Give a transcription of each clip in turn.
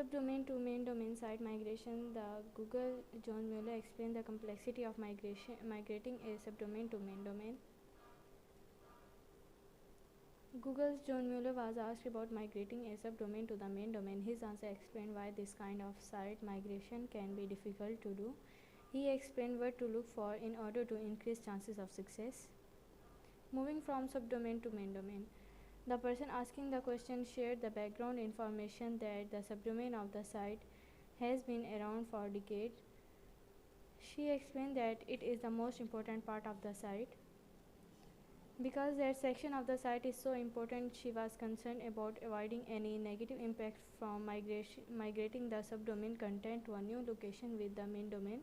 Subdomain to main domain site migration. The Google John Mueller explained the complexity of migrating a subdomain to main domain. Google's John Mueller was asked about migrating a subdomain to the main domain. His answer explained why this kind of site migration can be difficult to do. He explained what to look for in order to increase chances of success. Moving from subdomain to main domain. The person asking the question shared the background information that the subdomain of the site has been around for decades. She explained that it is the most important part of the site. Because that section of the site is so important, she was concerned about avoiding any negative impact from migrating the subdomain content to a new location with the main domain.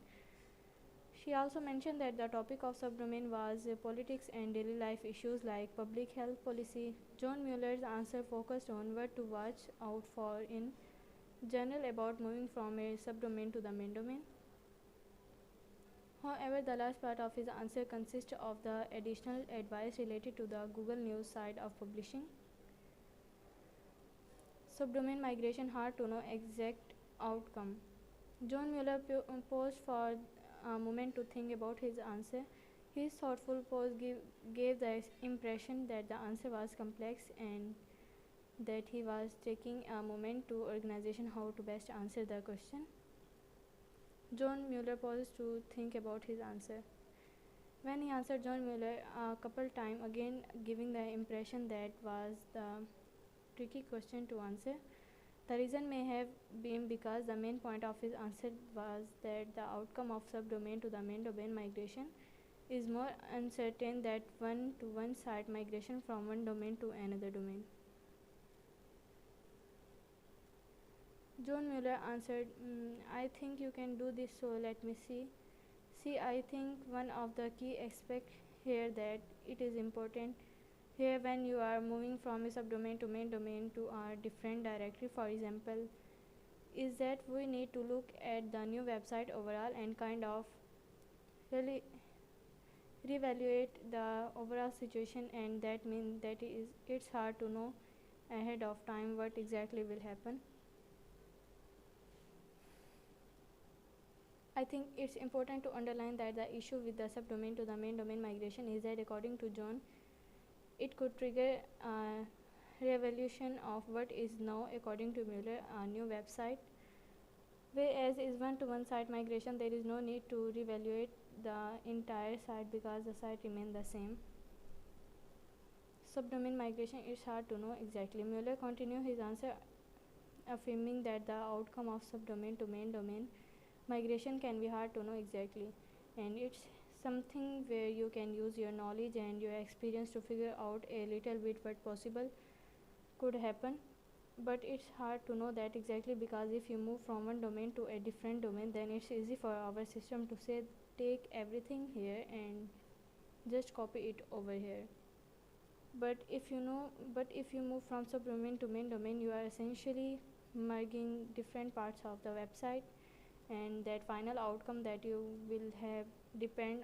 She also mentioned that the topic of subdomain was politics and daily life issues like public health policy. John Mueller's answer focused on what to watch out for in general about moving from a subdomain to the main domain. However, the last part of his answer consists of the additional advice related to the Google News side of publishing. Subdomain migration, hard to know exact outcome. John Mueller paused for a moment to think about his answer. His thoughtful pause gave the impression that the answer was complex and that he was taking a moment to organization how to best answer the question. John Mueller paused to think about his answer. When he answered John Mueller a couple times, again giving the impression that was the tricky question to answer. The reason may have been because the main point of his answer was that the outcome of subdomain to the main domain migration is more uncertain than one-to-one site migration from one domain to another domain. John Mueller answered, I think you can do this, so let me see. See, I think one of the key aspects here that it is important here when you are moving from a subdomain to main domain to a different directory, for example, is that we need to look at the new website overall and kind of really reevaluate the overall situation, and that means that it's hard to know ahead of time what exactly will happen. I think it's important to underline that the issue with the subdomain to the main domain migration is that according to John, it could trigger a reevaluation of what is now, according to Mueller, a new website. Whereas is one-to-one site migration, there is no need to reevaluate the entire site because the site remains the same. Subdomain migration is hard to know exactly. Mueller continued his answer affirming that the outcome of subdomain to main domain migration can be hard to know exactly, and it's something where you can use your knowledge and your experience to figure out a little bit what possible could happen, but it's hard to know that exactly because if you move from one domain to a different domain, then it's easy for our system to say take everything here and just copy it over here. But if you move from subdomain to main domain, you are essentially merging different parts of the website, and that final outcome that you will have depend